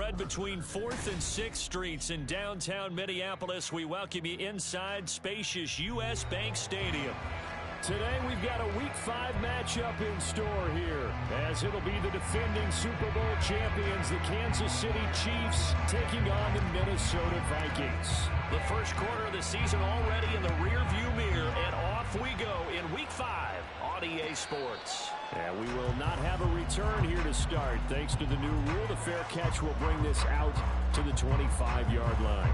spread between 4th and 6th Streets in downtown Minneapolis. We welcome you inside spacious U.S. Bank Stadium. Today we've got a Week 5 matchup in store here, as it'll be the defending Super Bowl champions, the Kansas City Chiefs, taking on the Minnesota Vikings. The first quarter of the season already in the rearview mirror, and off we go in Week 5 on EA Sports. And we will not have a return here to start. Thanks to the new rule, the fair catch will bring this out to the 25-yard line.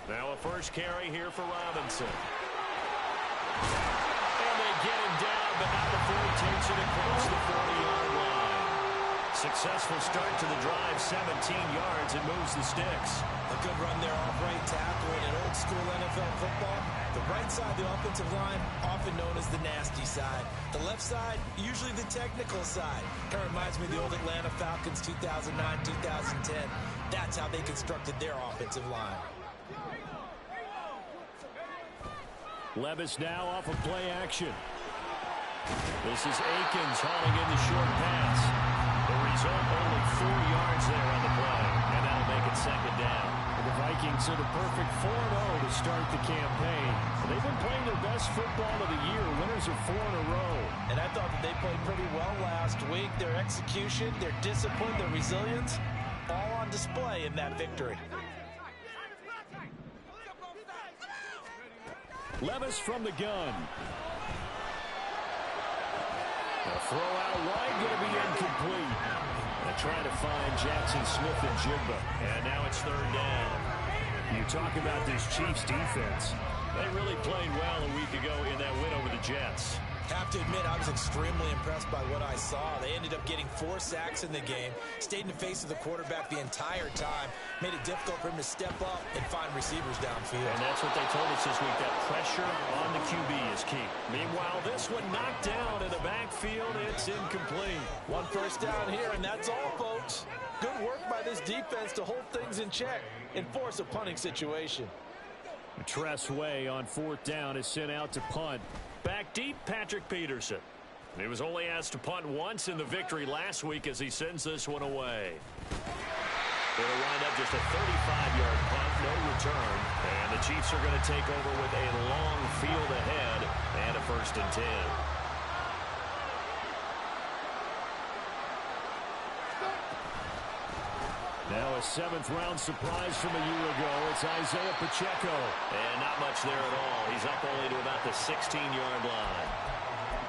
Now a first carry here for Robinson. And they get him down, but not before he takes it across the 40-yard line. Successful start to the drive, 17 yards, and moves the sticks. A good run there off right tackle in an old-school NFL football. The right side of the offensive line, often known as the nasty side. The left side, usually the technical side. Kind of reminds me of the old Atlanta Falcons 2009-2010. That's how they constructed their offensive line. Levis now off of play action. This is Akins hauling in the short pass. The result, only 4 yards there on the play, and that'll make it second down. The Vikings are the perfect 4-0 to start the campaign. They've been playing their best football of the year. Winners are 4 in a row. And I thought that they played pretty well last week. Their execution, their discipline, their resilience, all on display in that victory. Levis from the gun. A throw out wide, going to be incomplete. They're trying to find Jackson Smith and Jigba. And now it's third down. You talk about this Chiefs defense. They really played well a week ago in that win over the Jets. Have to admit, I was extremely impressed by what I saw. They ended up getting 4 sacks in the game, stayed in the face of the quarterback the entire time, made it difficult for him to step up and find receivers downfield. And that's what they told us this week, that pressure on the QB is key. Meanwhile, this one knocked down in the backfield. It's incomplete. 1 first down here, and that's all, folks. Good work by this defense to hold things in check and force a punting situation. Tress Way on 4th down is sent out to punt. Back deep, Patrick Peterson. He was only asked to punt once in the victory last week as he sends this one away. It'll wind up just a 35-yard punt, no return. And the Chiefs are going to take over with a long field ahead and a 1st and 10. Now a 7th-round surprise from a year ago. It's Isaiah Pacheco. And not much there at all. He's up only to about the 16-yard line.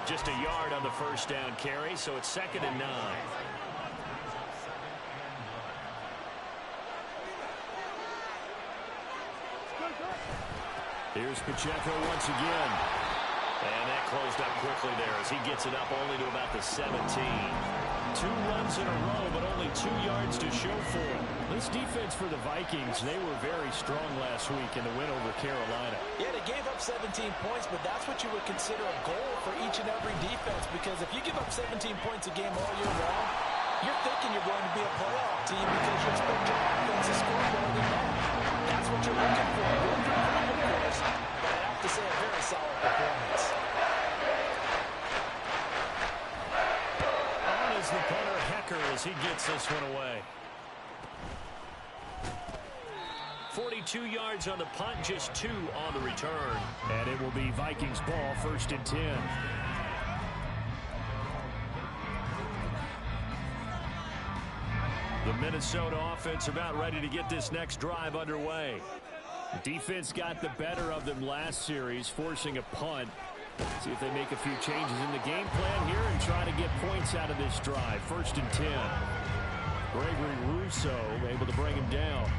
Just a yard on the first down carry, so it's 2nd and 9. Here's Pacheco once again. And that closed up quickly there as he gets it up only to about the 17. 2 runs in a row, but only 2 yards to show for it. This defense for the Vikings, they were very strong last week in the win over Carolina. Yeah, they gave up 17 points, but that's what you would consider a goal for each and every defense, because if you give up 17 points a game all year long, you're thinking you're going to be a playoff team because you expect your offense to score more than that. That's what you're looking for. Room for improvement, of course, but I have to say a very solid performance. The punter Hecker as he gets this one away. 42 yards on the punt, just 2 on the return. And it will be Vikings ball, 1st and 10. The Minnesota offense about ready to get this next drive underway. Defense got the better of them last series, forcing a punt. See if they make a few changes in the game plan here and try to get points out of this drive. 1st and 10. Gregory Rousseau able to bring him down.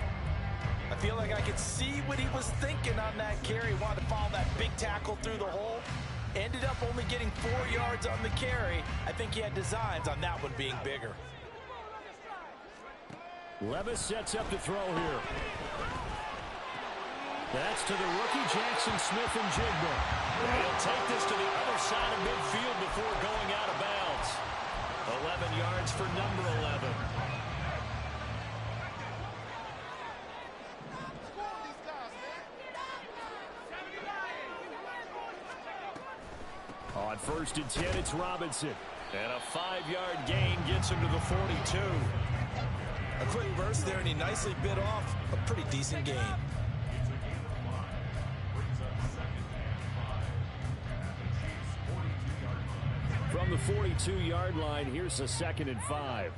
I feel like I could see what he was thinking on that carry. Wanted to follow that big tackle through the hole. Ended up only getting 4 yards on the carry. I think he had designs on that one being bigger. Levis sets up to throw here. That's to the rookie, Jackson Smith and Jigba. He'll take this to the other side of midfield. yards for number 11. On 1st and 10, it's Robinson. And a 5-yard gain gets him to the 42. A quick burst there, and he nicely bit off a pretty decent gain. From the 42-yard line, here's a 2nd and 5.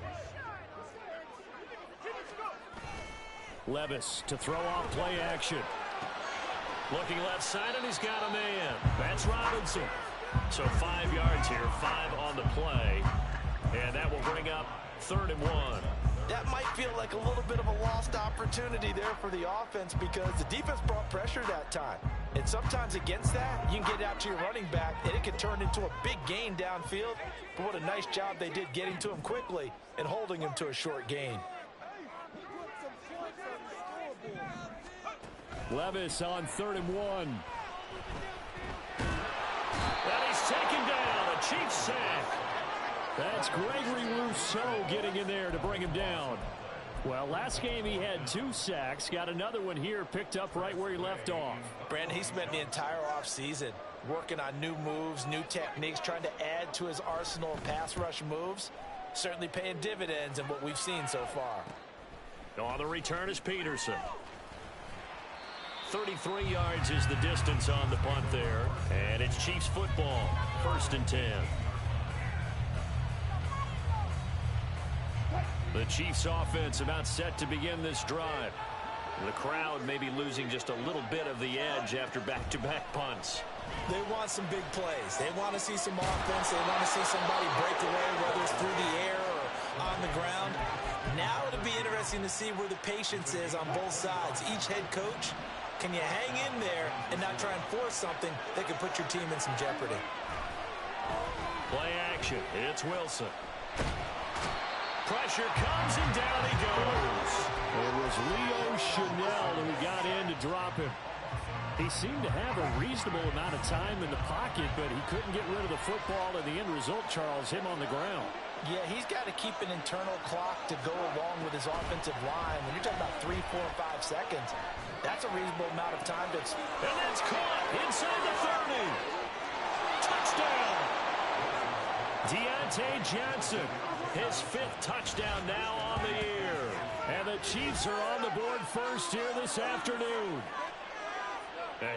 Levis to throw off play action. Looking left side, and he's got a man. That's Robinson. So 5 yards here, 5 on the play. And that will bring up 3rd and 1. That might feel like a little bit of a lost opportunity there for the offense because the defense brought pressure that time. And sometimes against that, you can get out to your running back, and it can turn into a big gain downfield. But what a nice job they did getting to him quickly and holding him to a short gain. Levis on 3rd and 1. And he's taken down. A Chiefs sack. That's Gregory Rousseau getting in there to bring him down. Well, last game he had 2 sacks. Got another one here picked up right where he left off. Brandon, he spent the entire offseason working on new moves, new techniques, trying to add to his arsenal of pass rush moves. Certainly paying dividends in what we've seen so far. On the return is Peterson. 33 yards is the distance on the punt there. And it's Chiefs football. 1st and 10. The Chiefs offense about set to begin this drive. The crowd may be losing just a little bit of the edge after back-to-back punts. They want some big plays. They want to see some offense. They want to see somebody break away, whether it's through the air or on the ground. Now it'll be interesting to see where the patience is on both sides. Each head coach, can you hang in there and not try and force something that could put your team in some jeopardy? Play action. It's Wilson. Pressure comes and down he goes. It was Leo Chanel who got in to drop him. He seemed to have a reasonable amount of time in the pocket, but he couldn't get rid of the football, and the end result, Charles, him on the ground. Yeah, he's got to keep an internal clock to go along with his offensive line. When you're talking about 3, 4, 5 seconds, that's a reasonable amount of time to... And that's caught inside the 30. Touchdown. Deontay Johnson, his 5th touchdown now on the year. And the Chiefs are on the board first here this afternoon.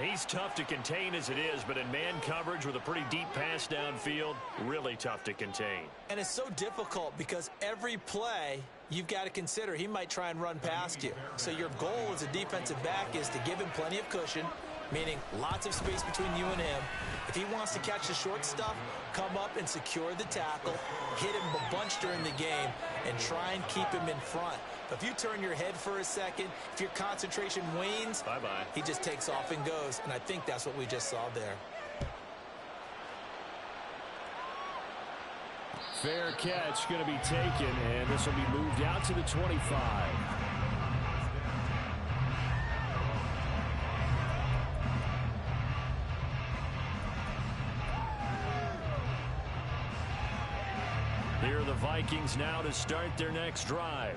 He's tough to contain as it is, but in man coverage with a pretty deep pass downfield, really tough to contain. And it's so difficult because every play you've got to consider he might try and run past you. So your goal as a defensive back is to give him plenty of cushion, meaning lots of space between you and him. If he wants to catch the short stuff, come up and secure the tackle, hit him a bunch during the game, and try and keep him in front. But if you turn your head for a second, if your concentration wanes, bye-bye. He just takes off and goes, and I think that's what we just saw there. Fair catch going to be taken, and this will be moved out to the 25. Here are the Vikings now to start their next drive.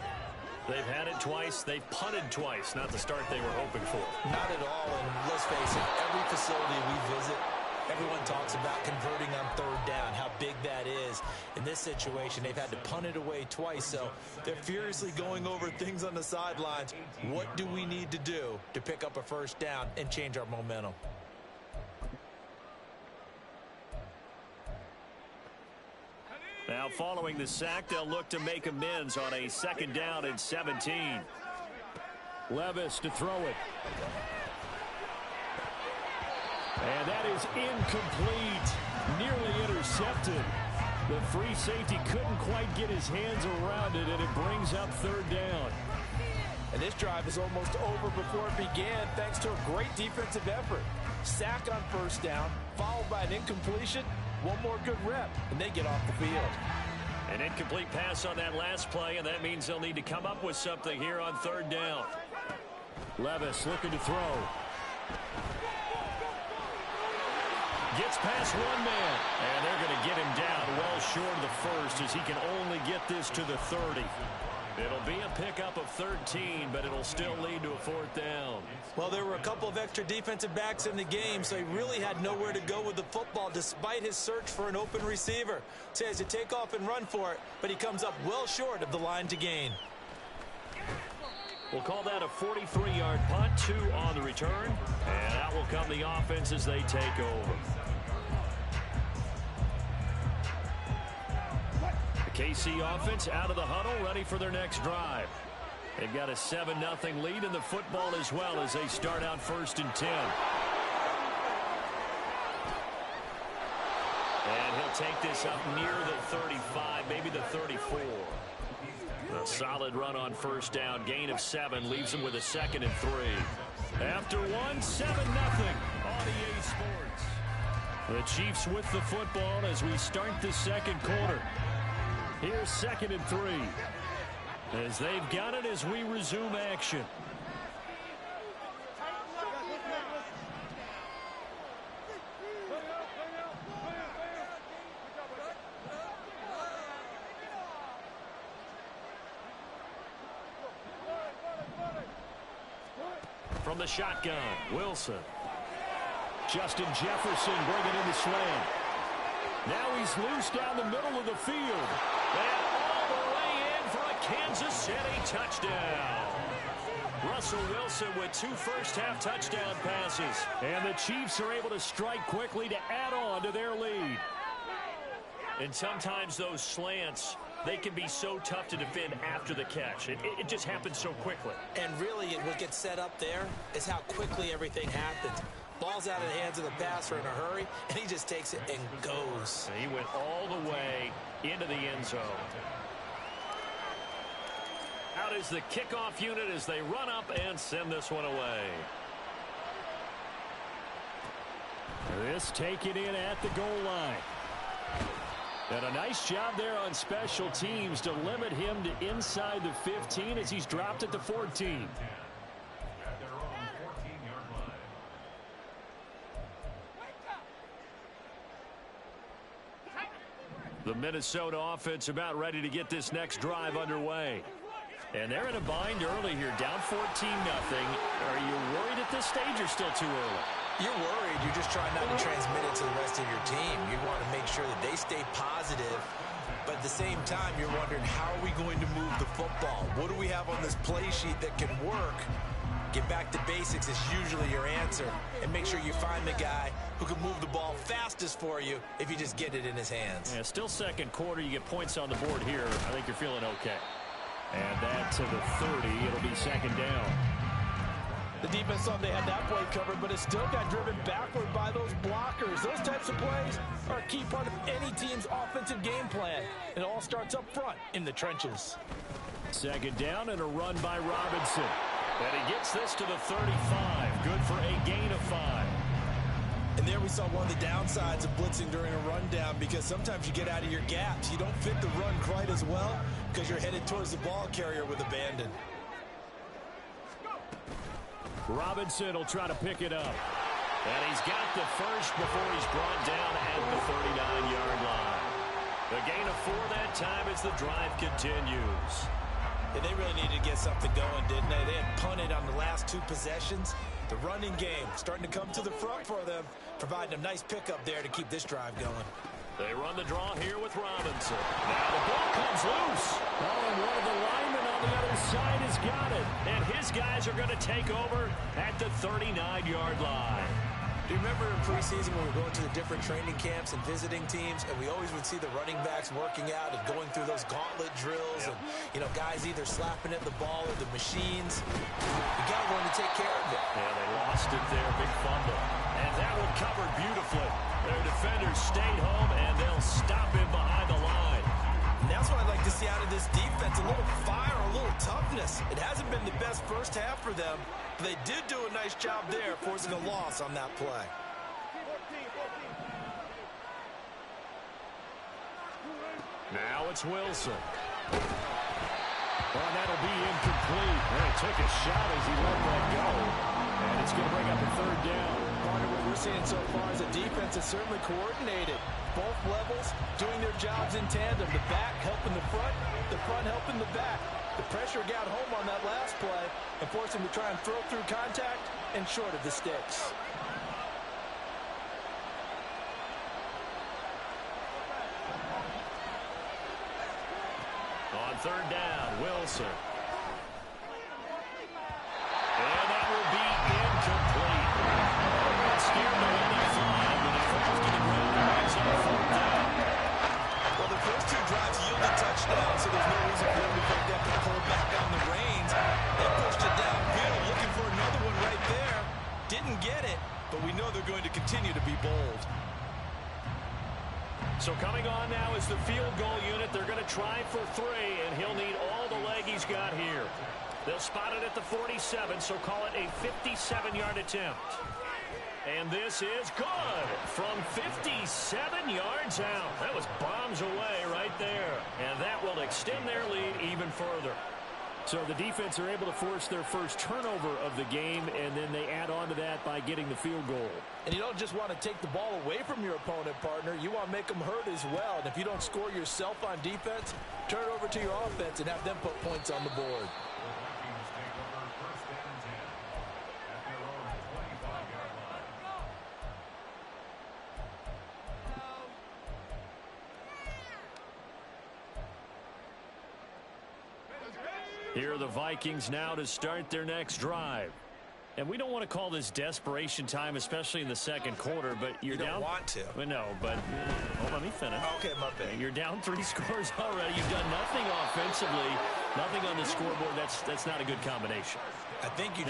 They've had it twice. They've punted twice. Not the start they were hoping for. Not at all, and let's face it, every facility we visit, everyone talks about converting on 3rd down, how big that is. In this situation, they've had to punt it away twice, so they're furiously going over things on the sidelines. What do we need to do to pick up a 1st down and change our momentum? Now following the sack, they'll look to make amends on a 2nd down and 17. Levis to throw it. And that is incomplete. Nearly intercepted. The free safety couldn't quite get his hands around it, and it brings up 3rd down. And this drive is almost over before it began thanks to a great defensive effort. Sack on 1st down, followed by an incompletion. One more good rep, and they get off the field. An incomplete pass on that last play, and that means they'll need to come up with something here on 3rd down. Levis looking to throw. Gets past one man, and they're going to get him down well short of the 1st first as he can only get this to the 30. It'll be a pickup of 13, but it'll still lead to a 4th down. Well, there were a couple of extra defensive backs in the game, so he really had nowhere to go with the football despite his search for an open receiver. So he has to take off and run for it, but he comes up well short of the line to gain. We'll call that a 43-yard punt, 2 on the return, and out will come the offense as they take over. KC offense out of the huddle, ready for their next drive. They've got a 7-0 lead in the football as well as they start out 1st and 10. And he'll take this up near the 35, maybe the 34. A solid run on 1st down, gain of 7, leaves him with a 2nd and 3. After 1, 7-0 on EA Sports. The Chiefs with the football as we start the 2nd quarter. Here's 2nd and 3. As they've got it as we resume action. From the shotgun, Wilson. Justin Jefferson bringing in the slant. Now he's loose down the middle of the field. And all the way in for a Kansas City touchdown. Russell Wilson with 2 first-half touchdown passes. And the Chiefs are able to strike quickly to add on to their lead. And sometimes those slants, they can be so tough to defend after the catch. It just happens so quickly. And really, what gets set up there is how quickly everything happens. Ball's out of the hands of the passer in a hurry, and he just takes it and goes. And he went all the way into the end zone. Out is the kickoff unit as they run up and send this one away. This taken in at the goal line. And a nice job there on special teams to limit him to inside the 15 as he's dropped at the 14. The Minnesota offense about ready to get this next drive underway. And they're in a bind early here, down 14-0. Are you worried at this stage or still too early? You're worried. You're just trying not to transmit it to the rest of your team. You want to make sure that they stay positive. But at the same time, you're wondering, how are we going to move the football? What do we have on this play sheet that can work? Get back to basics is usually your answer. And make sure you find the guy who can move the ball fastest for you if you just get it in his hands. Yeah, still 2nd quarter. You get points on the board here. I think you're feeling okay. And that to the 30. It'll be 2nd down. The defense thought they had that play covered, but it still got driven backward by those blockers. Those types of plays are a key part of any team's offensive game plan. It all starts up front in the trenches. 2nd down and a run by Robinson. And he gets this to the 35. Good for a gain of 5. And there we saw one of the downsides of blitzing during a rundown, because sometimes you get out of your gaps. You don't fit the run quite as well because you're headed towards the ball carrier with abandon. Robinson will try to pick it up. And he's got the first before he's brought down at the 39-yard line. The gain of 4 that time as the drive continues. Yeah, they really needed to get something going, didn't they? They had punted on the last 2 possessions. The running game starting to come to the front for them, providing a nice pickup there to keep this drive going. They run the draw here with Robinson. Now the ball comes loose. Oh, and one of the linemen on the other side has got it. And his guys are going to take over at the 39-yard line. Do you remember in preseason when we were going to the different training camps and visiting teams, and we always would see the running backs working out and going through those gauntlet drills, and, you know, guys either slapping at the ball or the machines? You got to learn to take care of it. Yeah, they lost it there. Big fumble. And that one covered beautifully. Their defenders stayed home, and they'll stop him behind the line. And that's what I'd like to see out of this defense, a little fire, a little toughness. It hasn't been the best first half for them, but they did do a nice job there forcing a loss on that play. Now it's Wilson. Well, that'll be incomplete. And he took a shot as he let that go. And it's going to bring up a 3rd down. Partner, what we're seeing so far is the defense is certainly coordinated. Both levels doing their jobs in tandem. The back helping the front helping the back. The pressure got home on that last play and forced him to try and throw through contact and short of the sticks. On third down, Wilson. And that will be incomplete. Scared to let it fly, but it falls to the ground and brings up fourth down. Well, the first two drives yielded touchdowns, so there's no reason for them to think they have to pull back on the reins. They pushed it downfield, looking for another one right there. Didn't get it, but we know they're going to continue to be bold. So coming on now is the field goal unit. They're going to try for 3, and he'll need all the leg he's got here. They'll spot it at the 47, so call it a 57-yard attempt. And this is good from 57 yards out. That was bombs away right there. And that will extend their lead even further. So the defense are able to force their first turnover of the game, and then they add on to that by getting the field goal. And you don't just want to take the ball away from your opponent, partner. You want to make them hurt as well. And if you don't score yourself on defense, turn it over to your offense and have them put points on the board. Here are the Vikings now to start their next drive. And we don't want to call this desperation time, especially in the second quarter, but you're you don't down. Want to. Well, no, but let me finish. Okay, my bad. You're down 3 scores already. You've done nothing offensively, nothing on the scoreboard. That's not a good combination. I think you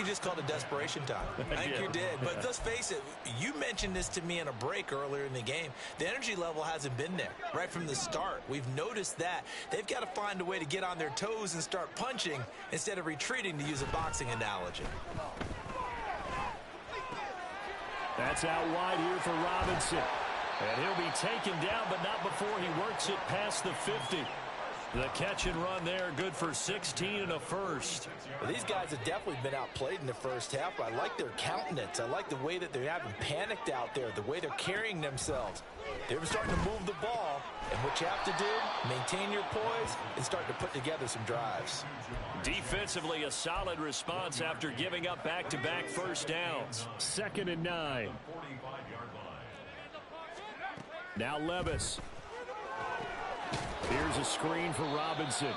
just called it desperation time. I think you did. But let's face it, you mentioned this to me in a break earlier in the game. The energy level hasn't been there right from the start. We've noticed that. They've got to find a way to get on their toes and start punching instead of retreating, to use a boxing analogy. That's out wide here for Robinson. And he'll be taken down, but not before he works it past the 50. The catch and run there, good for 16 and a first. Well, these guys have definitely been outplayed in the first half. I like their countenance. I like the way that they haven't panicked out there, the way they're carrying themselves. They're starting to move the ball, and what you have to do, maintain your poise and start to put together some drives. Defensively, a solid response after giving up back-to-back first downs. 2nd and 9. Now Levis. Here's a screen for Robinson.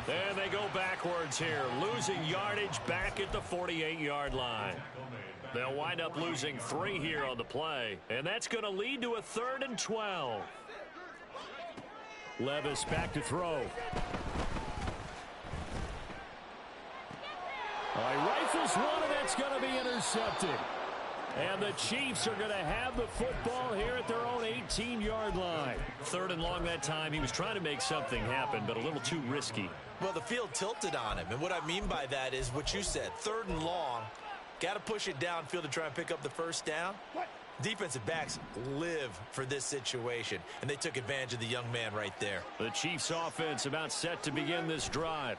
And they go backwards here, losing yardage back at the 48-yard line. They'll wind up losing 3 here on the play, and that's going to lead to a 3rd and 12. Levis back to throw. He rifles one, and that's going to be intercepted. And the Chiefs are going to have the football here at their own 18-yard line. 3rd and long that time. He was trying to make something happen, but a little too risky. Well, the field tilted on him, and what I mean by that is what you said. 3rd and long, got to push it downfield to try and pick up the first down. Defensive backs live for this situation, and they took advantage of the young man right there. The Chiefs offense about set to begin this drive.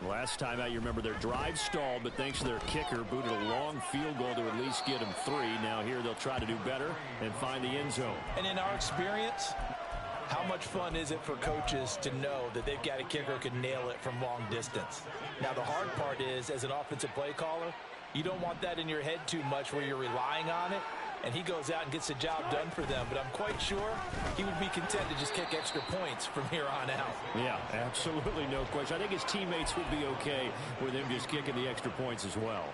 Last time out, you remember their drive stalled, but thanks to their kicker, booted a long field goal to at least get them 3. Now here they'll try to do better and find the end zone. And in our experience, how much fun is it for coaches to know that they've got a kicker who can nail it from long distance? Now, the hard part is, as an offensive play caller, you don't want that in your head too much where you're relying on it. And he goes out and gets the job done for them. But I'm quite sure he would be content to just kick extra points from here on out. Yeah, absolutely no question. I think his teammates would be okay with him just kicking the extra points as well.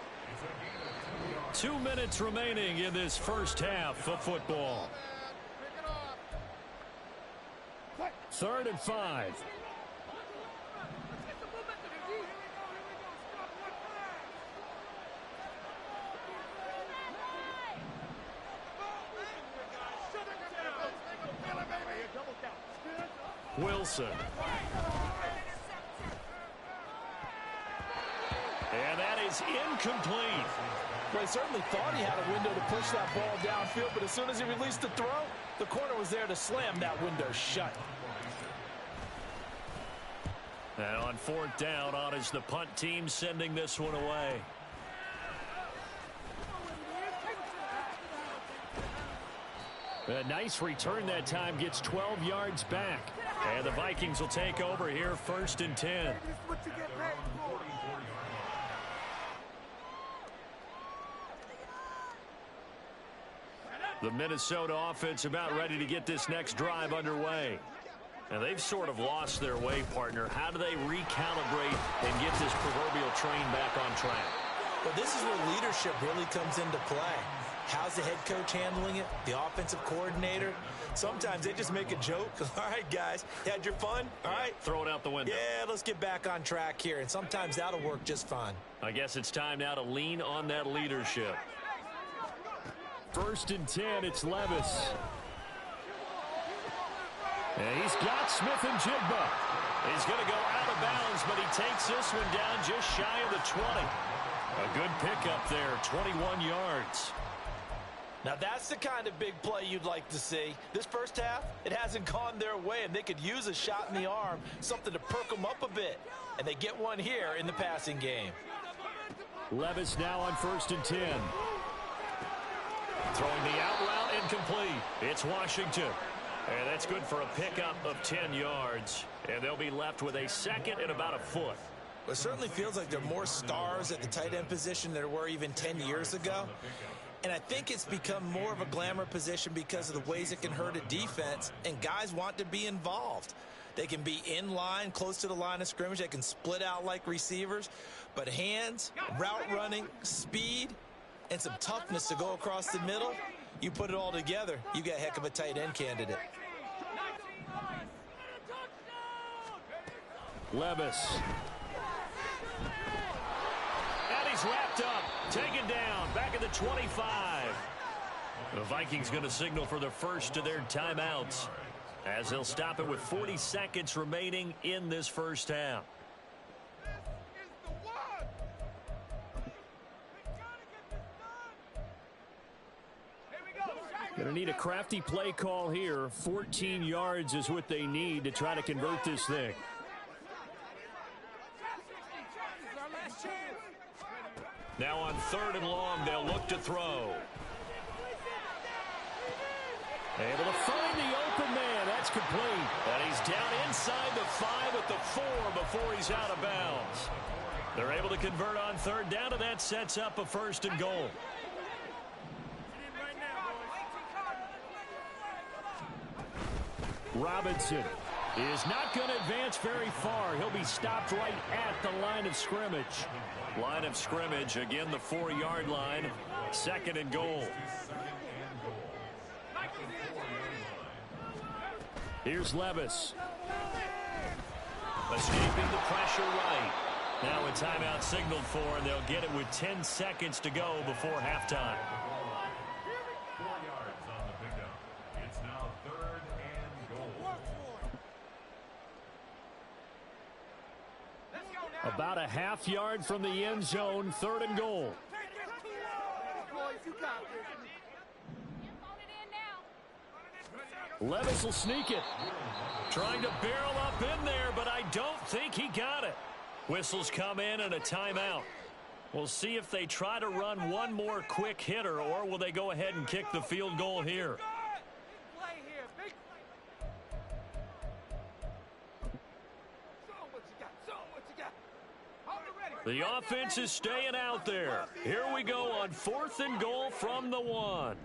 2 minutes remaining in this first half of football. 3rd and 5. Wilson. And that is incomplete. Well, he certainly thought he had a window to push that ball downfield, but as soon as he released the throw, the corner was there to slam that window shut. And on 4th down, on is the punt team sending this one away. A nice return that time, gets 12 yards back. And the Vikings will take over here, 1st and 10. The Minnesota offense about ready to get this next drive underway. And they've sort of lost their way, partner. How do they recalibrate and get this proverbial train back on track? Well, this is where leadership really comes into play. How's the head coach handling it? The offensive coordinator? Sometimes they just make a joke. All right, guys, you had your fun? All right. Throw it out the window. Yeah, let's get back on track here. And sometimes that'll work just fine. I guess it's time now to lean on that leadership. 1st and 10, it's Levis. And he's got Smith and Jigba. He's going to go out of bounds, but he takes this one down just shy of the 20. A good pickup there, 21 yards. Now, that's the kind of big play you'd like to see. This first half, it hasn't gone their way, and they could use a shot in the arm, something to perk them up a bit. And they get one here in the passing game. Levis now on 1st and 10. Throwing the out route incomplete. It's Washington. And that's good for a pickup of 10 yards. And they'll be left with a 2nd and about a foot. It certainly feels like there are more stars at the tight end position than there were even 10 years ago. And I think it's become more of a glamour position because of the ways it can hurt a defense, and guys want to be involved. They can be in line, close to the line of scrimmage. They can split out like receivers. But hands, route running, speed, and some toughness to go across the middle, you put it all together, you got a heck of a tight end candidate. Levis. And he's wrapped up, taken down, back at the 25. The Vikings going to signal for the first of their timeouts as they'll stop it with 40 seconds remaining in this first half. Going to need a crafty play call here. 14 yards is what they need to try to convert this thing. Now on 3rd and long, they'll look to throw. Able to find the open man. That's complete. And he's down inside the 5 at the 4 before he's out of bounds. They're able to convert on 3rd down, and that sets up a 1st and goal. Robinson is not going to advance very far. He'll be stopped right at the line of scrimmage. Line of scrimmage, again the 4-yard line. 2nd and goal. Here's Levis. Escaping the pressure right. Now a timeout signaled for, and they'll get it with 10 seconds to go before halftime. 4 yards on the pickup. It's now 3rd and goal. About a half yard from the end zone, 3rd and goal. Levis will sneak it. Trying to barrel up in there, but I don't think he got it. Whistles come in and a timeout. We'll see if they try to run one more quick hitter, or will they go ahead and kick the field goal here. The offense is staying out there. Here we go on 4th and goal from the 1.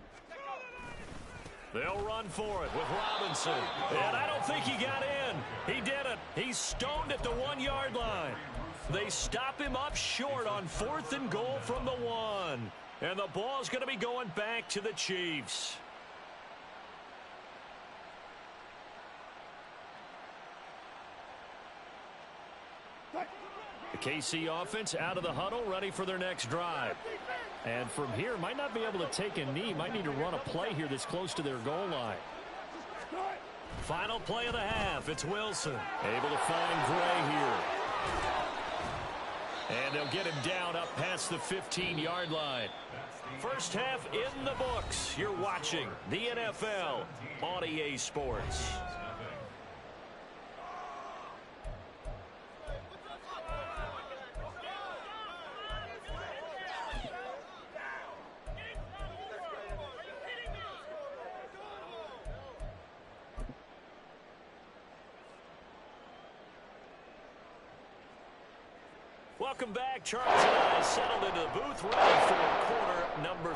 They'll run for it with Robinson. And I don't think he got in. He didn't. He's stoned at the 1-yard line. They stop him up short on 4th and goal from the 1. And the ball's going to be going back to the Chiefs. The KC offense out of the huddle, ready for their next drive. And from here, might not be able to take a knee. Might need to run a play here that's close to their goal line. Final play of the half. It's Wilson. Able to find Gray here. And they'll get him down up past the 15-yard line. First half in the books. You're watching the NFL on EA Sports. Welcome back. Charles and I settled into the booth ready for quarter number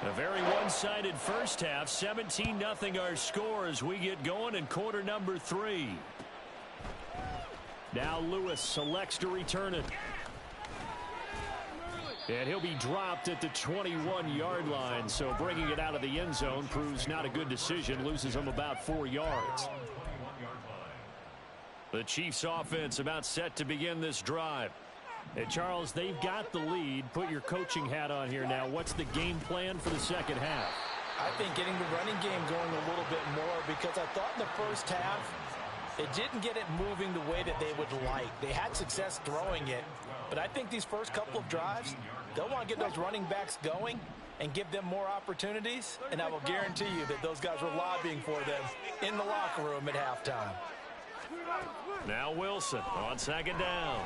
3. A very one-sided first half. 17-0 our score as we get going in quarter number 3. Now Lewis selects to return it. And he'll be dropped at the 21-yard line, so bringing it out of the end zone proves not a good decision. Loses him about 4 yards. The Chiefs offense about set to begin this drive. And Charles, they've got the lead. Put your coaching hat on here now. What's the game plan for the second half? I think getting the running game going a little bit more, because I thought in the first half it didn't get it moving the way that they would like. They had success throwing it, but I think these first couple of drives, they'll want to get those running backs going and give them more opportunities, and I will guarantee you that those guys were lobbying for them in the locker room at halftime. Now Wilson on second down.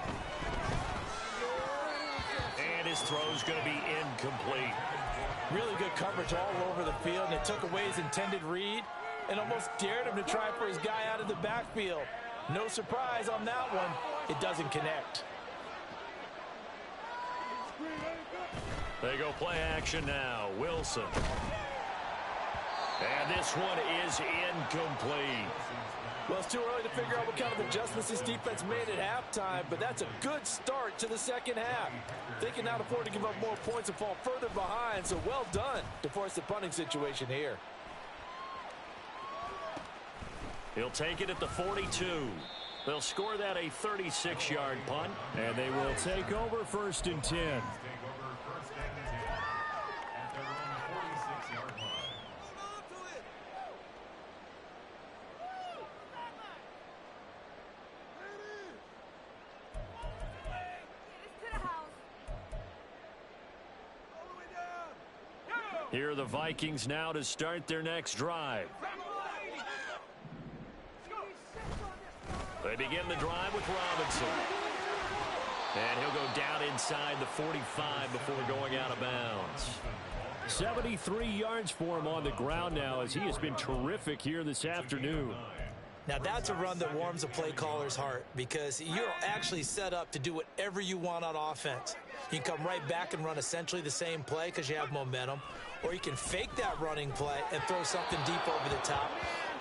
And his throw's going to be incomplete. Really good coverage all over the field, and it took away his intended read and almost dared him to try for his guy out of the backfield. No surprise on that one. It doesn't connect. They go play action now. Wilson. And this one is incomplete. Well, it's too early to figure out what kind of adjustments this defense made at halftime, but that's a good start to the second half. They can now afford to give up more points and fall further behind, so well done to force the punting situation here. He'll take it at the 42. They'll score that a 36-yard punt. And they will take over 1st and 10. Here are the Vikings now to start their next drive. They begin the drive with Robinson. And he'll go down inside the 45 before going out of bounds. 73 yards for him on the ground now, as he has been terrific here this afternoon. Now that's a run that warms a play caller's heart, because you're actually set up to do whatever you want on offense. You can come right back and run essentially the same play because you have momentum, or you can fake that running play and throw something deep over the top,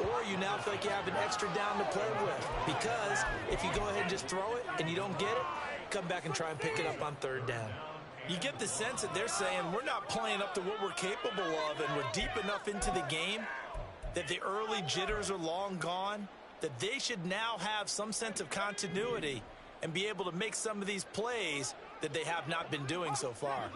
or you now feel like you have an extra down to play with, because if you go ahead and just throw it and you don't get it, come back and try and pick it up on 3rd down. You get the sense that they're saying we're not playing up to what we're capable of, and we're deep enough into the game that the early jitters are long gone, that they should now have some sense of continuity and be able to make some of these plays that they have not been doing so far.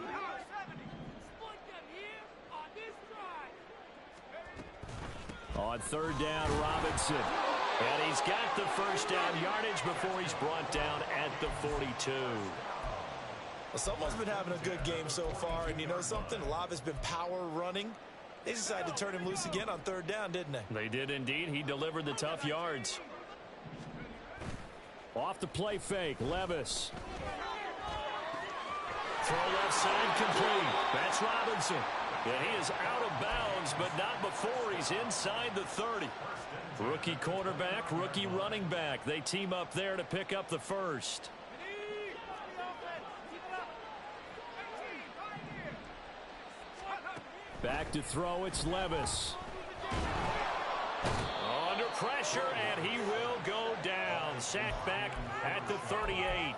On 3rd down, Robinson. And he's got the 1st down yardage before he's brought down at the 42. Well, someone's been having a good game so far, and you know something? A lot of it's been power running. They decided to turn him loose again on 3rd down, didn't they? They did indeed. He delivered the tough yards. Off the play fake, Levis. Throw left side complete. That's Robinson. Yeah, he is out of bounds, but not before he's inside the 30. Rookie quarterback, rookie running back. They team up there to pick up the 1st. Back to throw, it's Levis. Under pressure, and he will go down. Sacked back at the 38.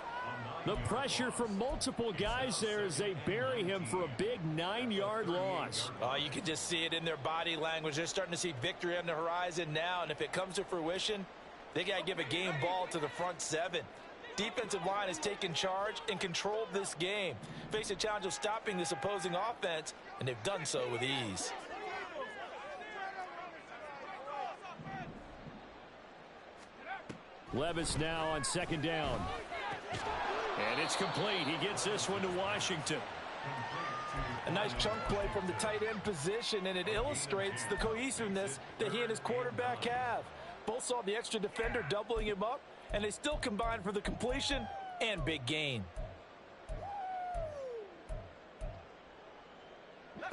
The pressure from multiple guys there as they bury him for a big 9-yard loss. You can just see it in their body language. They're starting to see victory on the horizon now, and if it comes to fruition, they got to give a game ball to the front 7. Defensive line has taken charge and controlled this game. Face a challenge of stopping this opposing offense, and they've done so with ease. Levis now on 2nd down. And it's complete. He gets this one to Washington. A nice chunk play from the tight end position, and it illustrates the cohesiveness that he and his quarterback have. Both saw the extra defender doubling him up, and they still combined for the completion and big gain.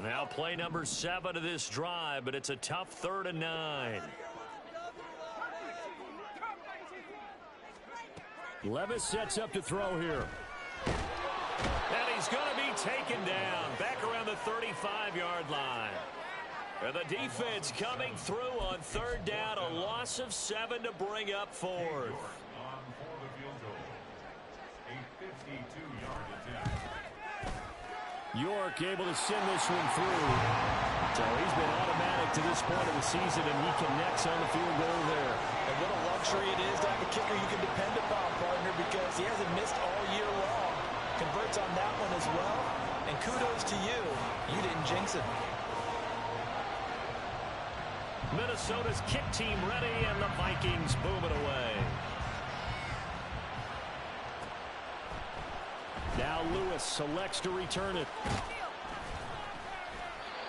Now play number 7 of this drive, but it's a tough 3rd and 9. Levis sets up to throw here. And he's going to be taken down back around the 35-yard line. And the defense coming through on third down. A loss of 7 to bring up fourth. On for the field goal. A 52-yard attempt. York able to send this one through. So he's been automatic to this point of the season, and he connects on the field goal there. And what a luxury it is to have a kicker you can depend upon, partner, because he hasn't missed all year long. Converts on that one as well. And kudos to you. You didn't jinx it. Minnesota's kick team ready, and the Vikings boom it away. Now Lewis selects to return it.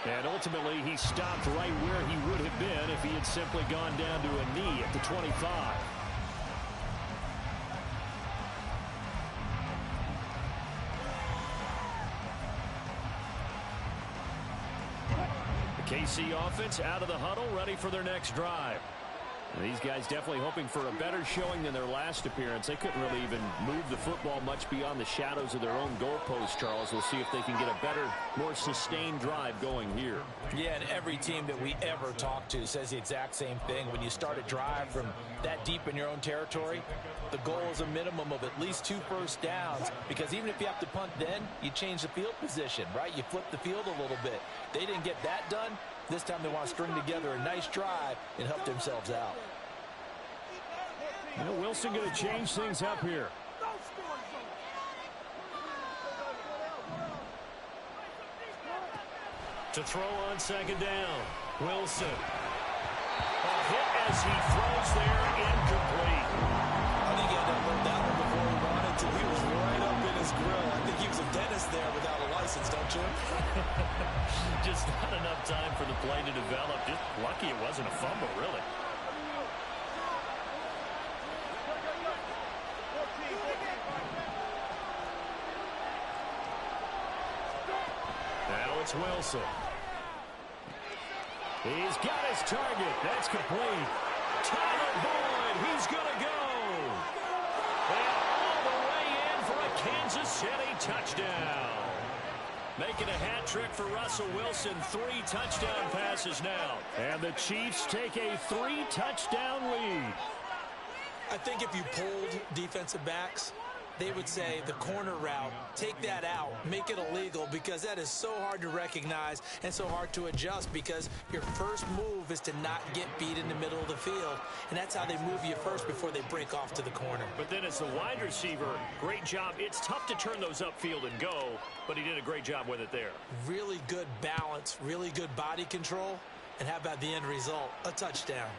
And ultimately, he stopped right where he would have been if he had simply gone down to a knee at the 25. The KC offense out of the huddle, ready for their next drive. These guys definitely hoping for a better showing than their last appearance. They couldn't really even move the football much beyond the shadows of their own goalpost, Charles. We'll see if they can get a better, more sustained drive going here. Yeah, and every team that we ever talk to says the exact same thing. When you start a drive from that deep in your own territory, the goal is a minimum of at least 2 first downs, because even if you have to punt then, you change the field position, right? You flip the field a little bit. They didn't get that done. This time they want to string together a nice drive and help themselves out. You know, Wilson going to change things up here. To throw on second down, Wilson. A hit as he throws there, incomplete. I think he had to unload that one before he wanted to. He was right up in his grill. I think he was a dentist there without a license, don't you? Just not enough time for the play to develop. Just lucky it wasn't a fumble, really. Now it's Wilson. He's got his target. That's complete. Tyler Boyd, he's going to go. And all the way in for a Kansas City touchdown. Making a hat trick for Russell Wilson. 3 touchdown passes now. And the Chiefs take a 3-touchdown lead. I think if you polled defensive backs, they would say the corner route, take that out, make it illegal, because that is so hard to recognize and so hard to adjust, because your first move is to not get beat in the middle of the field, and that's how they move you first before they break off to the corner. But then as the wide receiver, great job. It's tough to turn those upfield and go, but he did a great job with it there. Really good balance, really good body control, and how about the end result? A touchdown.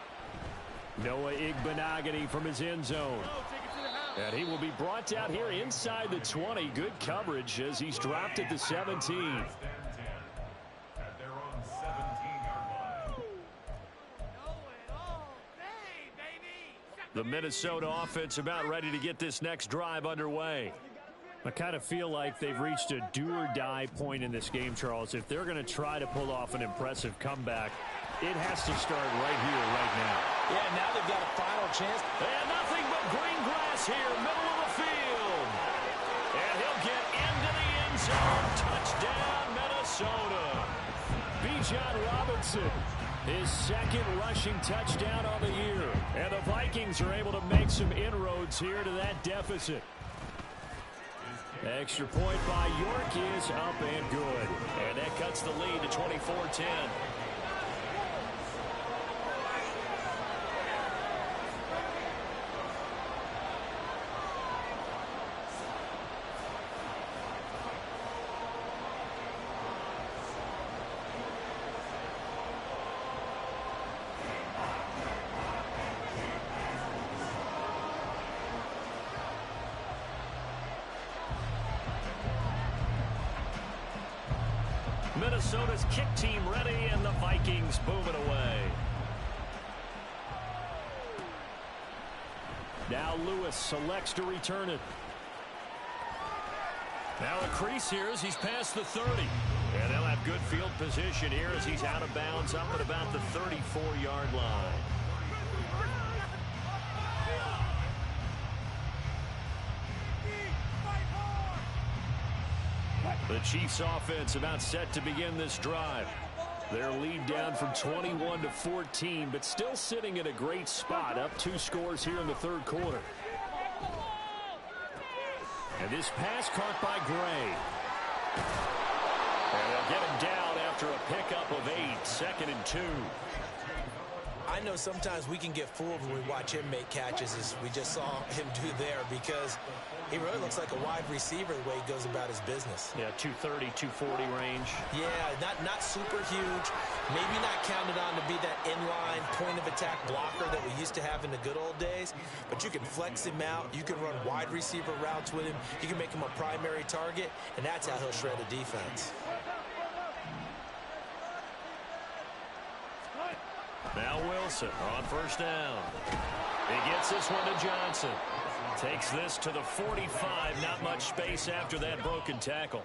Noah Igbenogany from his end zone. And he will be brought down here inside the 20. Good coverage as he's dropped at the 17. At their own 17-yard line. The Minnesota offense about ready to get this next drive underway. I kind of feel like they've reached a do-or-die point in this game, Charles. If they're going to try to pull off an impressive comeback, it has to start right here, right now. Yeah, now they've got a final chance. And nothing but green grass here, middle of the field. And he'll get into the end zone. Touchdown, Minnesota. Bijan Robinson, his second rushing touchdown on the year. And the Vikings are able to make some inroads here to that deficit. Extra point by York is up and good. And that cuts the lead to 24-10. Minnesota's kick team ready, and the Vikings boom it away. Now Lewis selects to return it. Now a crease here as he's past the 30. And they'll have good field position here as he's out of bounds up at about the 34-yard line. The Chiefs offense about set to begin this drive. Their lead down from 21 to 14, but still sitting in a great spot, up 2 scores here in the third quarter. And this pass caught by Gray. And they'll get him down after a pickup of 8, 2nd and 2. I know sometimes we can get fooled when we watch him make catches, as we just saw him do there, because he really looks like a wide receiver the way he goes about his business. Yeah, 230, 240 range. Yeah, not super huge. Maybe not counted on to be that inline point-of-attack blocker that we used to have in the good old days, but you can flex him out. You can run wide receiver routes with him. You can make him a primary target, and that's how he'll shred a defense. Now Wilson on first down. He gets this one to Johnson. Takes this to the 45. Not much space after that broken tackle.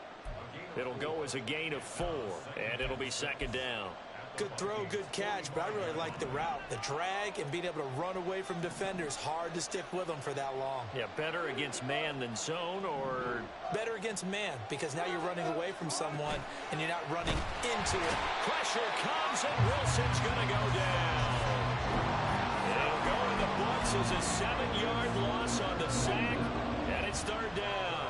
It'll go as a gain of 4, and it'll be 2nd down. Good throw, good catch, but I really like the route. The drag and being able to run away from defenders, hard to stick with them for that long. Yeah, better against man than zone, or? Better against man, because now you're running away from someone and you're not running into it. Pressure comes, and Wilson's going to go down. It'll go in the books as a 7-yard loss on the sack, and it's 3rd down.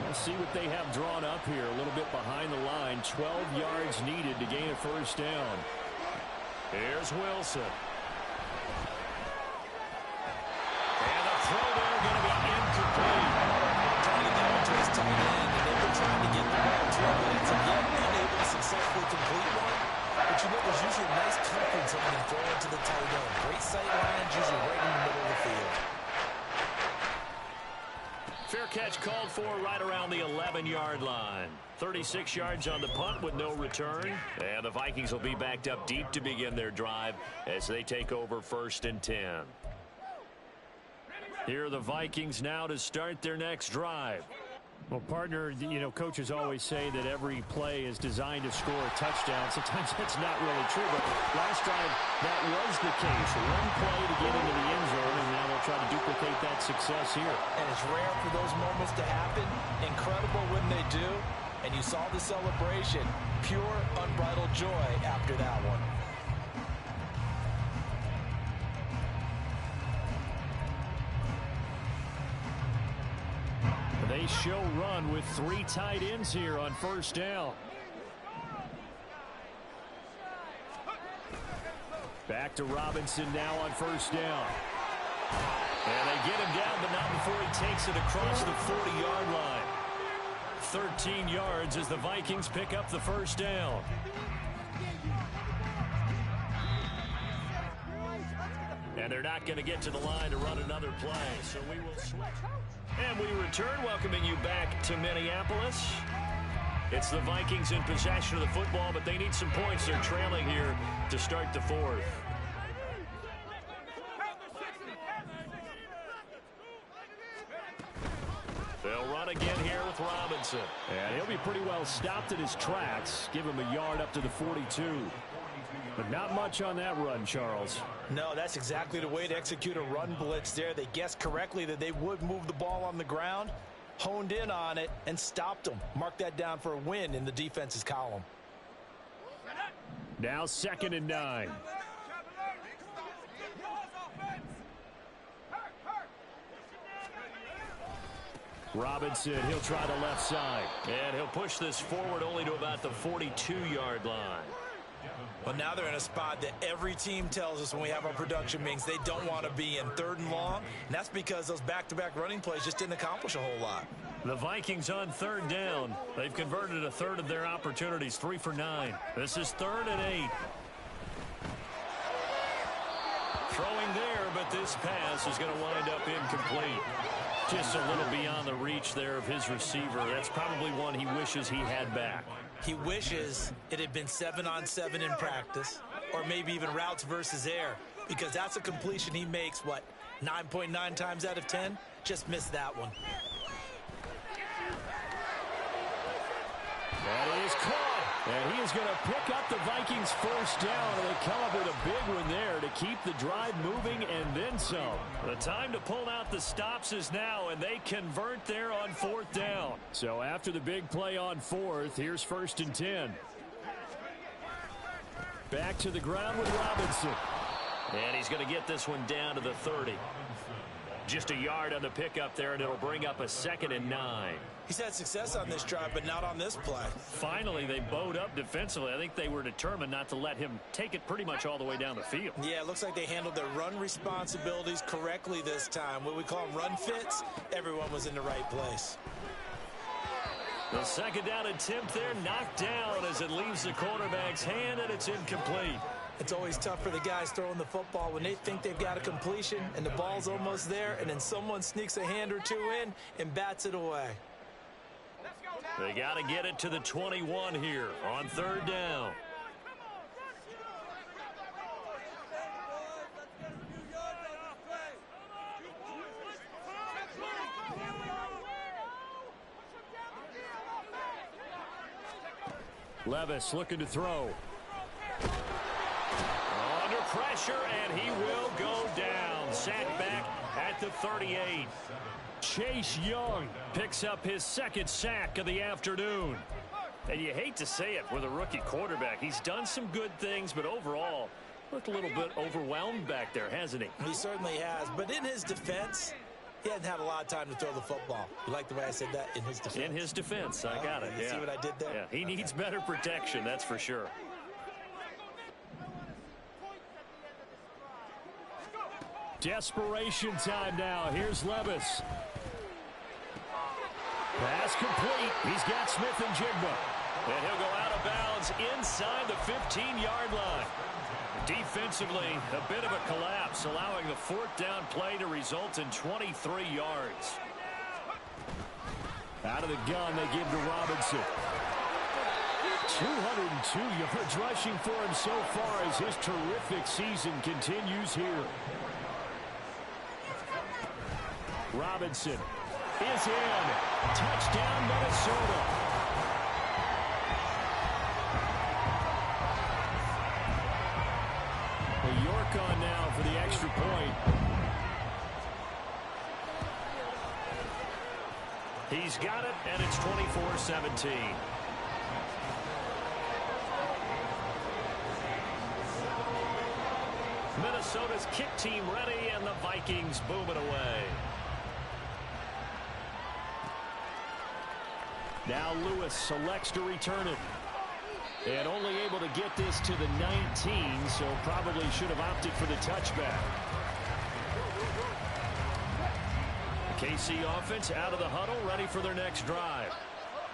We'll see what they have drawn up here. A little bit behind the line. 12 yards needed to gain a first down. Here's Wilson. And the throw there going to be incomplete. Trying to get into his tight end, and they've been trying to get the ball to him, and it's again unable to successfully complete one. But you know, there's usually a nice comfort zone when throwing to the tight end. Great sight lines, usually right in the middle of the field. Fair catch called for right around the 11-yard line. 36 yards on the punt with no return. And the Vikings will be backed up deep to begin their drive as they take over 1st and 10. Here are the Vikings now to start their next drive. Well, partner, you know, coaches always say that every play is designed to score a touchdown. Sometimes that's not really true, but last drive, that was the case. One play to get into the end zone, and now they'll try to duplicate that success here. And it's rare for those moments to happen. Incredible when they do. And you saw the celebration. Pure, unbridled joy after that one. They show run with 3 tight ends here on first down. Back to Robinson now on first down. And they get him down, but not before he takes it across the 40-yard line. 13 yards as the Vikings pick up the first down. And they're not going to get to the line to run another play, so we will switch. And we return, welcoming you back to Minneapolis. It's the Vikings in possession of the football, but they need some points. They're trailing here to start the 4th. They'll run again here with Robinson. And he'll be pretty well stopped in his tracks. Give him a yard up to the 42. But not much on that run, Charles. No, that's exactly the way to execute a run blitz there. They guessed correctly that they would move the ball on the ground, honed in on it, and stopped them. Mark that down for a win in the defense's column. Now 2nd and 9. Robinson, he'll try the left side. And he'll push this forward only to about the 42-yard line. But now they're in a spot that every team tells us when we have our production meetings they don't want to be in, 3rd and long. And that's because those back-to-back running plays just didn't accomplish a whole lot. The Vikings on 3rd down. They've converted a third of their opportunities, 3 for 9. This is 3rd and 8. Throwing there, but this pass is going to wind up incomplete. Just a little beyond the reach there of his receiver. That's probably one he wishes he had back. He wishes it had been 7-on-7 in practice, or maybe even routes versus air, because that's a completion he makes, 9.9 times out of 10? Just missed that one. That is caught. And he is going to pick up the Vikings first down, and they come up with a big one there to keep the drive moving and then some. The time to pull out the stops is now, and they convert there on 4th down. So after the big play on 4th, here's 1st and 10. Back to the ground with Robinson. And he's going to get this one down to the 30. Just a yard on the pickup there, and it'll bring up a 2nd and 9. He's had success on this drive, but not on this play. Finally, they bowed up defensively. I think they were determined not to let him take it pretty much all the way down the field. Yeah, it looks like they handled their run responsibilities correctly this time. What we call them run fits, everyone was in the right place. The 2nd down attempt there knocked down as it leaves the quarterback's hand, and it's incomplete. It's always tough for the guys throwing the football when they think they've got a completion and the ball's almost there, and then someone sneaks a hand or two in and bats it away. They got to get it to the 21 here on 3rd down. Levis looking to throw. Under pressure, and he will go down. Sacked back at the 38. Chase Young Picks up his 2nd sack of the afternoon. And you hate to say it with a rookie quarterback. He's done some good things, but overall, looked a little bit overwhelmed back there, hasn't he? He certainly has. But in his defense, he hasn't had a lot of time to throw the football. You like the way I said that? In his defense. In his defense, I got it. You yeah. see what I did there? Yeah, he needs better protection, that's for sure. Desperation time now. Here's Levis. Pass complete. He's got Smith and Jigba. And he'll go out of bounds inside the 15-yard line. Defensively, a bit of a collapse, allowing the 4th down play to result in 23 yards. Out of the gun, they give to Robinson. 202 yards rushing for him so far as his terrific season continues here. Robinson is in. Touchdown, Minnesota. York on now for the extra point. He's got it, and it's 24-17. Minnesota's kick team ready, and the Vikings boom it away. Now Lewis selects to return it. And only able to get this to the 19, so probably should have opted for the touchback. KC offense out of the huddle, ready for their next drive.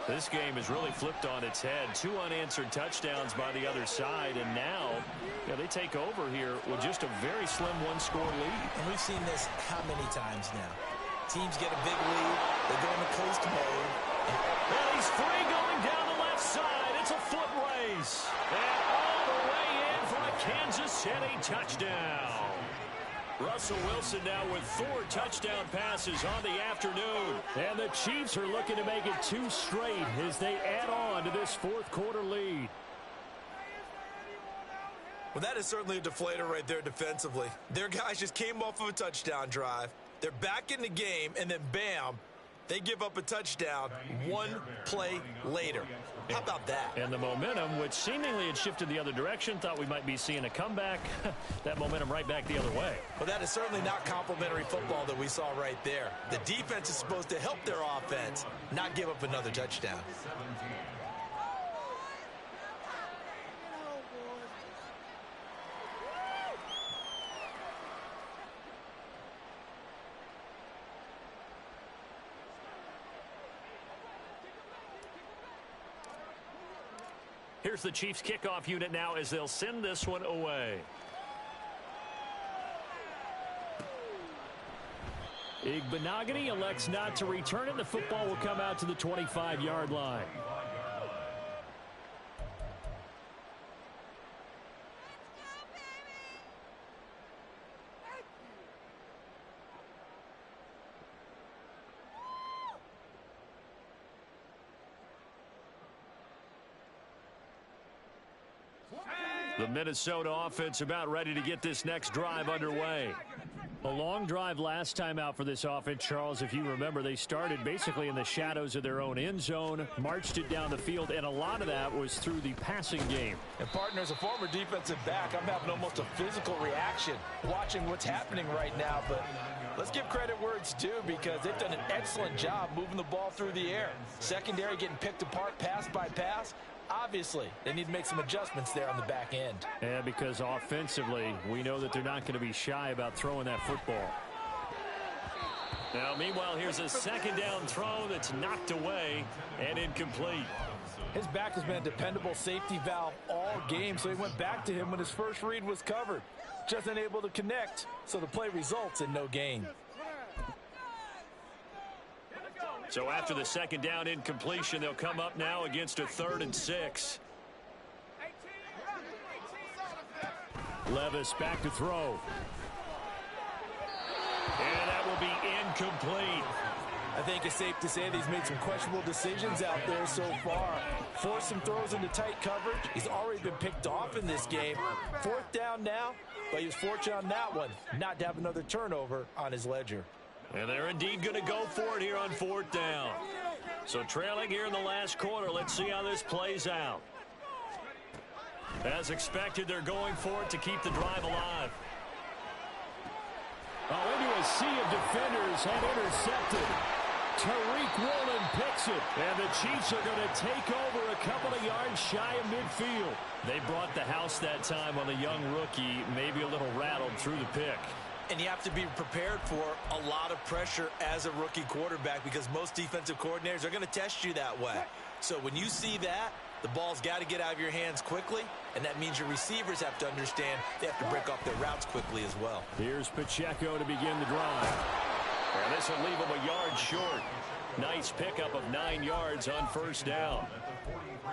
This game is really flipped on its head. 2 unanswered touchdowns by the other side, and now they take over here with just a very slim one-score lead. And we've seen this how many times now? Teams get a big lead, they go into coast mode. And he's free going down the left side. It's a foot race. And all the way in for a Kansas City touchdown. Russell Wilson now with 4 touchdown passes on the afternoon. And the Chiefs are looking to make it 2 straight as they add on to this 4th quarter lead. Well, that is certainly a deflator right there defensively. Their guys just came off of a touchdown drive. They're back in the game, and then bam, they give up a touchdown 1 play later. How about that? And the momentum, which seemingly had shifted the other direction, thought we might be seeing a comeback. That momentum right back the other way. Well, that is certainly not complimentary football that we saw right there. The defense is supposed to help their offense, not give up another touchdown. Here's the Chiefs kickoff unit now as they'll send this one away. Igbenogany elects not to return it. The football will come out to the 25-yard line. The Minnesota offense about ready to get this next drive underway. A long drive last time out for this offense, Charles. If you remember, they started basically in the shadows of their own end zone, marched it down the field, and a lot of that was through the passing game. And partner, as a former defensive back, I'm having almost a physical reaction watching what's happening right now. But let's give credit where it's due, because they've done an excellent job moving the ball through the air. Secondary getting picked apart pass by pass. Obviously, they need to make some adjustments there on the back end. Yeah, because offensively, we know that they're not going to be shy about throwing that football. Now, meanwhile, here's a second down throw that's knocked away and incomplete. His back has been a dependable safety valve all game, so he went back to him when his first read was covered. Just unable to connect, so the play results in no gain. So after the second down incompletion, they'll come up now against a 3rd and 6. Levis back to throw. And that will be incomplete. I think it's safe to say that he's made some questionable decisions out there so far. Forced some throws into tight coverage. He's already been picked off in this game. 4th down now, but he was fortunate on that one not to have another turnover on his ledger. And they're indeed going to go for it here on 4th down. So trailing here in the last quarter. Let's see how this plays out. As expected, they're going for it to keep the drive alive. Oh, into a sea of defenders and intercepted. Tariq Woolen picks it. And the Chiefs are going to take over a couple of yards shy of midfield. They brought the house that time on the young rookie, maybe a little rattled through the pick. And you have to be prepared for a lot of pressure as a rookie quarterback, because most defensive coordinators are going to test you that way. So when you see that, the ball's got to get out of your hands quickly, and that means your receivers have to understand they have to break off their routes quickly as well. Here's Pacheco to begin the drive. And this will leave him a yard short. Nice pickup of 9 yards on 1st down.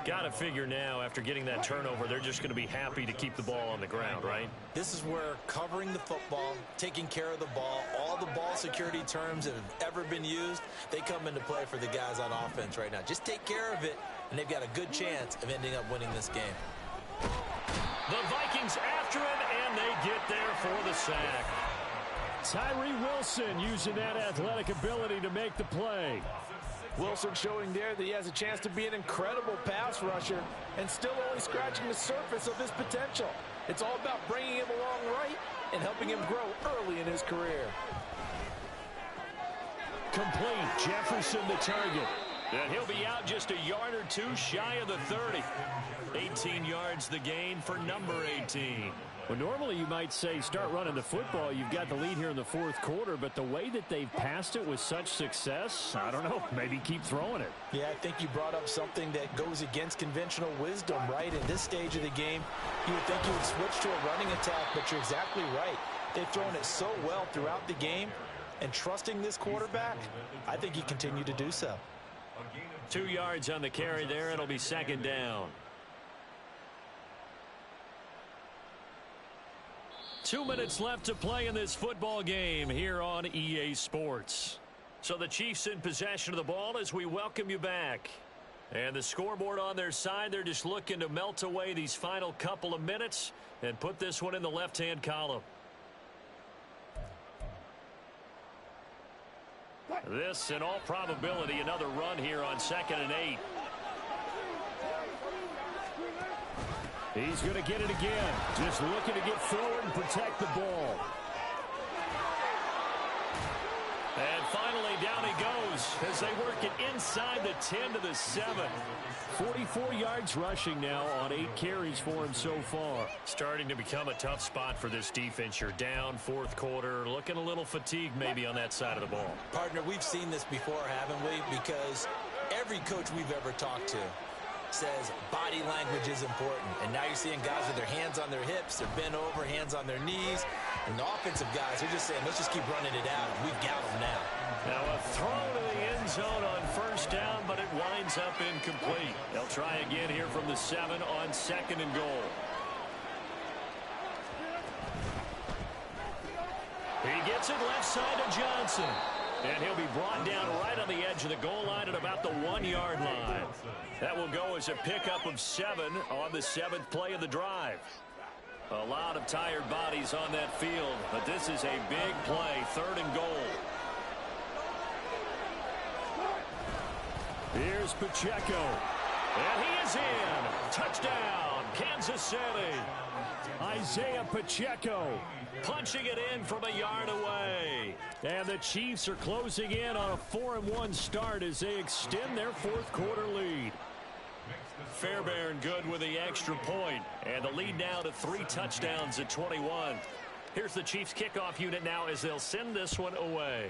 Got to figure now, after getting that turnover, they're just going to be happy to keep the ball on the ground, right? This is where covering the football, taking care of the ball, all the ball security terms that have ever been used, they come into play for the guys on offense right now. Just take care of it, and they've got a good chance of ending up winning this game. The Vikings after him, and they get there for the sack. Tyree Wilson using that athletic ability to make the play. Wilson showing there that he has a chance to be an incredible pass rusher and still only scratching the surface of his potential. It's all about bringing him along right and helping him grow early in his career. Complete. Jefferson the target. And he'll be out just a yard or two shy of the 30. 18 yards the gain for number 18. Well, normally you might say start running the football. You've got the lead here in the 4th quarter, but the way that they've passed it with such success, I don't know, maybe keep throwing it. Yeah, I think you brought up something that goes against conventional wisdom, right? In this stage of the game, you would think you would switch to a running attack, but you're exactly right. They've thrown it so well throughout the game, and trusting this quarterback, I think he continued to do so. 2 yards on the carry there. It'll be 2nd down. 2 minutes left to play in this football game here on EA Sports. So the Chiefs in possession of the ball as we welcome you back. And the scoreboard on their side, they're just looking to melt away these final couple of minutes and put this one in the left-hand column. This, in all probability, another run here on 2nd and 8. He's going to get it again. Just looking to get forward and protect the ball. And finally, down he goes as they work it inside the 10 to the 7. 44 yards rushing now on 8 carries for him so far. Starting to become a tough spot for this defense. You're down 4th quarter, looking a little fatigued maybe on that side of the ball. Partner, we've seen this before, haven't we? Because every coach we've ever talked to says body language is important. And now you're seeing guys with their hands on their hips, they're bent over, hands on their knees. And the offensive guys are just saying, let's just keep running it out. We've got them now. Now a throw to the end zone on 1st down, but it winds up incomplete. They'll try again here from the 7 on 2nd and goal. He gets it left side to Johnson. And he'll be brought down right on the edge of the goal line at about the 1-yard line. That will go as a pickup of 7 on the 7th play of the drive. A lot of tired bodies on that field, but this is a big play, 3rd and goal. Here's Pacheco. And he is in. Touchdown, Kansas City. Isaiah Pacheco punching it in from a yard away. And the Chiefs are closing in on a 4-1 start as they extend their 4th quarter lead. Fairbairn good with the extra point. And the lead now to 3 touchdowns at 21. Here's the Chiefs kickoff unit now as they'll send this one away.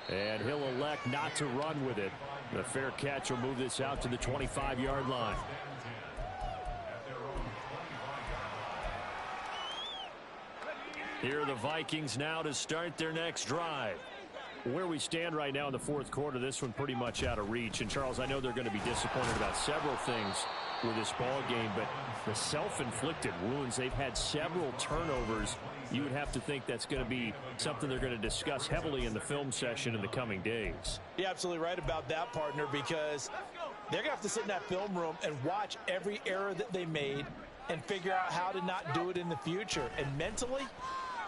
And he'll elect not to run with it. The fair catch will move this out to the 25-yard line. Here are the Vikings now to start their next drive. Where we stand right now in the 4th quarter, this one pretty much out of reach. And, Charles, I know they're going to be disappointed about several things with this ball game, but the self-inflicted wounds, they've had several turnovers. You would have to think that's going to be something they're going to discuss heavily in the film session in the coming days. You're absolutely right about that, partner, because they're going to have to sit in that film room and watch every error that they made and figure out how to not do it in the future. And mentally,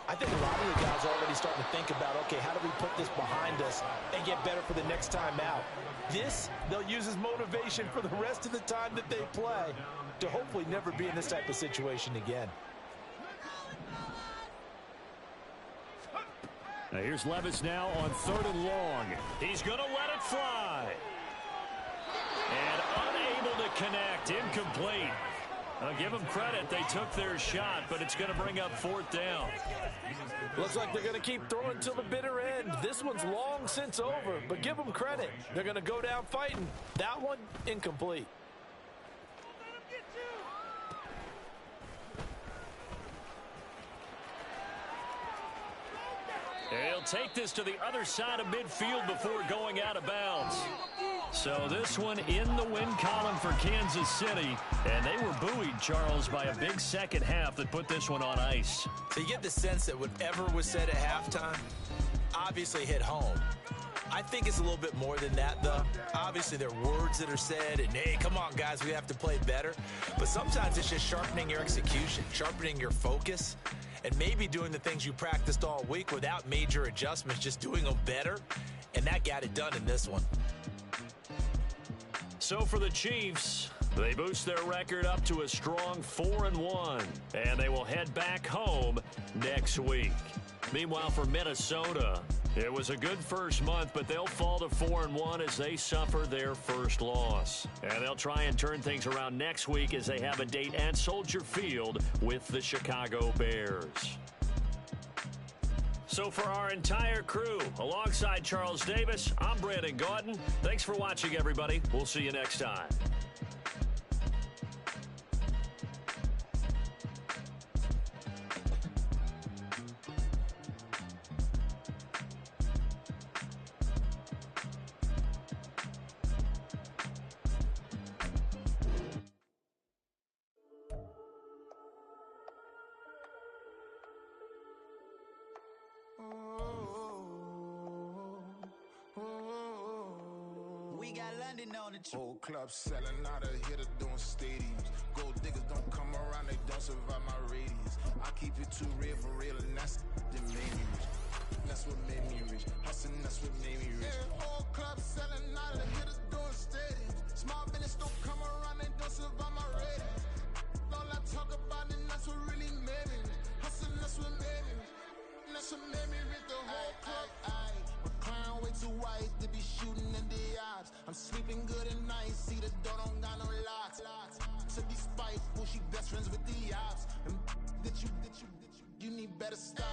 I think a lot of the guys are already starting to think about, okay, how do we put this behind us and get better for the next time out? This, they'll use as motivation for the rest of the time that they play to hopefully never be in this type of situation again. Now here's Levis now on 3rd and long. He's going to let it fly. And unable to connect. Incomplete. I'll give them credit. They took their shot, but it's going to bring up 4th down. Looks like they're going to keep throwing till the bitter end. This one's long since over, but give them credit. They're going to go down fighting. That one, incomplete. He'll take this to the other side of midfield before going out of bounds. So this one in the win column for Kansas City. And they were buoyed, Charles, by a big second half that put this one on ice. So you get the sense that whatever was said at halftime obviously hit home. I think it's a little bit more than that, though. Obviously, there are words that are said, and, hey, come on, guys, we have to play better. But sometimes it's just sharpening your execution, sharpening your focus, and maybe doing the things you practiced all week without major adjustments, just doing them better. And that got it done in this one. So for the Chiefs, they boost their record up to a strong 4-1, and they will head back home next week. Meanwhile, for Minnesota, it was a good first month, but they'll fall to 4-1 as they suffer their first loss. And they'll try and turn things around next week as they have a date at Soldier Field with the Chicago Bears. So for our entire crew, alongside Charles Davis, I'm Brandon Gaudin. Thanks for watching, everybody. We'll see you next time. Whole club selling out of hitter doing stadiums. Gold diggers don't come around, they don't survive my radius. I keep it too real for real, and that's that made me rich. That's what made me rich. Hustling, that's what made me rich. Yeah, whole club selling out of hitters doing stadiums. Small business don't come around, they don't survive my radius. All I talk about it, that's what really made me rich. Hustling, that's what made me rich. That's what made me rich. The whole club. Clown way too white to be shooting in the eyes. I'm sleeping good at night, see the door don't got no locks. To be spiteful, she best friends with the ops. And you need better stop.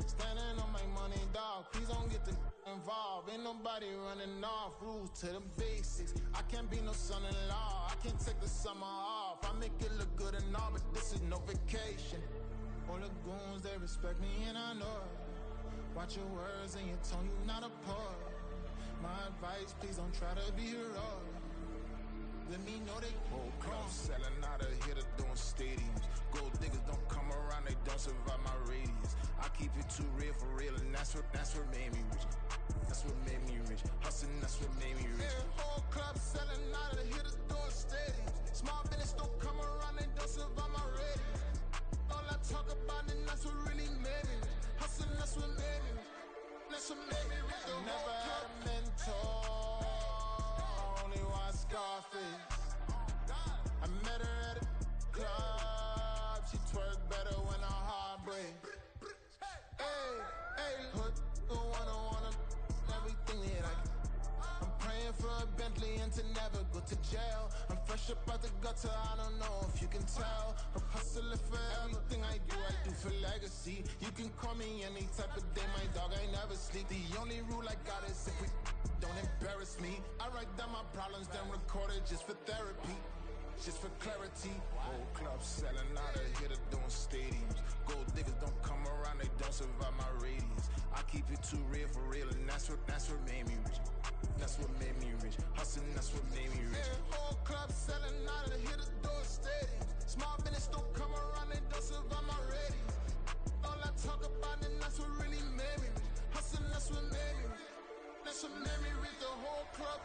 Standing on my money, dog. Please don't get involved. Ain't nobody running off. Rules to the basics. I can't be no son-in-law. I can't take the summer off. I make it look good and all, but this is no vacation. All the goons, they respect me and I know it. Watch your words and your tone, you not a poet. My advice, please don't try to be heroic. Let me know they whole club selling out of hitter doing stadiums. Gold diggers don't come around, they don't survive my radius. I keep it too real for real, and that's what made me rich. That's what made me rich. Hustling, that's what made me rich. Yeah, whole club selling out of hitters doing stadiums. Small business don't come around, they discipline to never go to jail. I'm fresh up out the gutter, I don't know if you can tell. I'm hustling for everything I do for legacy. You can call me any type of day, my dog, I never sleep. The only rule I got is if we don't embarrass me. I write down my problems, then record it just for therapy. Just for clarity, whole club selling out of here to doing stadiums. Gold diggers don't come around, they don't survive my radius. I keep it too real for real, and that's what made me rich. That's what made me rich. Hustling, that's what made me rich. Whole club selling out of here to doing stadiums. Small business don't come around, they don't survive my radius. All I talk about, and that's what really made me rich. Hustling, that's what made me rich. That's what made me rich, the whole club.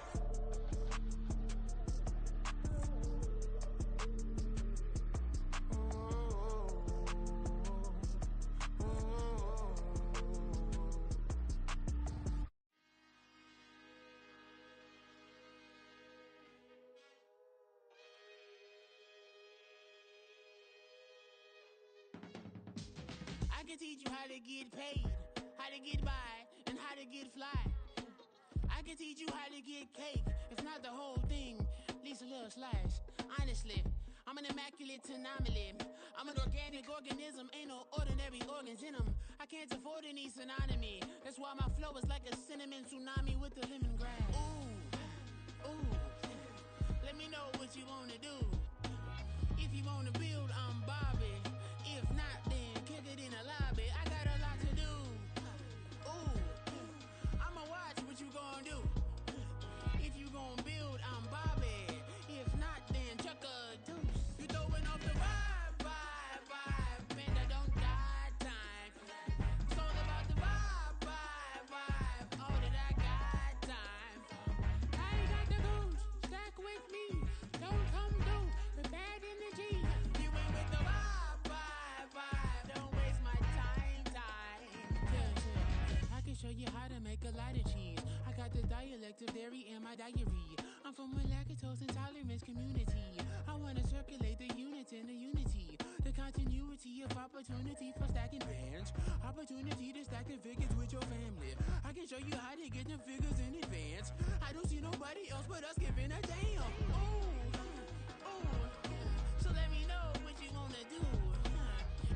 I can teach you how to get paid, how to get by, and how to get fly. I can teach you how to get cake, if not the whole thing, at least a little slice. Honestly, I'm an immaculate anomaly. I'm an organic organism, ain't no ordinary organs in them. I can't afford any synonymy. That's why my flow is like a cinnamon tsunami with the lemongrass. Ooh, ooh, let me know what you wanna do. If you wanna build, I'm Bobby. If not, then kick it in the lobby. I got a lot to do. Ooh, I'ma watch what you gonna do. If you gonna build, I'm Bobby. If not, then chuck a deuce. You throwing off the vibe, man, I don't got time. It's all about the vibe, all that I got time. I ain't got the goose, stack with me. Don't come through with bad energy. You ain't with the vibe, don't waste my time. Yeah, I can show you how to make a lot of cheese. I got the dialect of dairy in my diary. I'm from a lactose intolerance community. I wanna circulate the units and the unity. The continuity of opportunity for stacking bands. Opportunity to stack the figures with your family. I can show you how to get the figures in advance. I don't see nobody else but us giving a damn. Ooh, so let me know what you wanna do.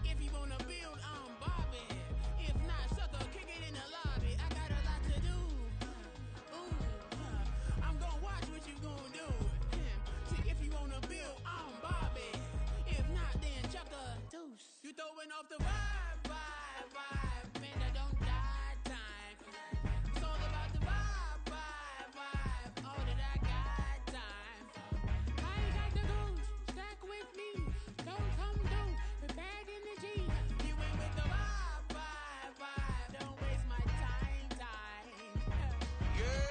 If you wanna build, I'm Bobby. If not, sucker, kick it in the lobby. I got a lot to do. Ooh, I'm gonna watch what you gonna do. See, if you wanna build, I'm Bobby. If not, then chuck a deuce. You throwing off the vibe, man, I don't got time. It's all about the vibe, all that I got time. I ain't got the goose, stack with me. Don't come through with bad energy. You ain't with the vibe, don't waste my time. Yeah,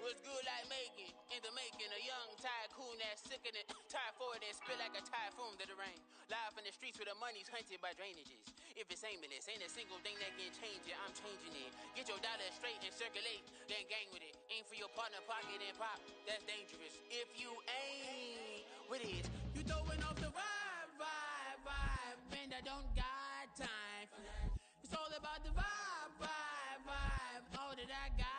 what's good like making? In the making, a young tycoon that's sick in it. Tired for it and spit like a typhoon to the rain. Live in the streets where the money's hunted by drainages. If it's aimless, ain't a single thing that can change it. I'm changing it. Get your dollar straight and circulate, then gang with it. Aim for your partner pocket and pop. That's dangerous. If you ain't with it, you throwing off the vibe, man, I don't got time. It's all about the vibe, all that I got.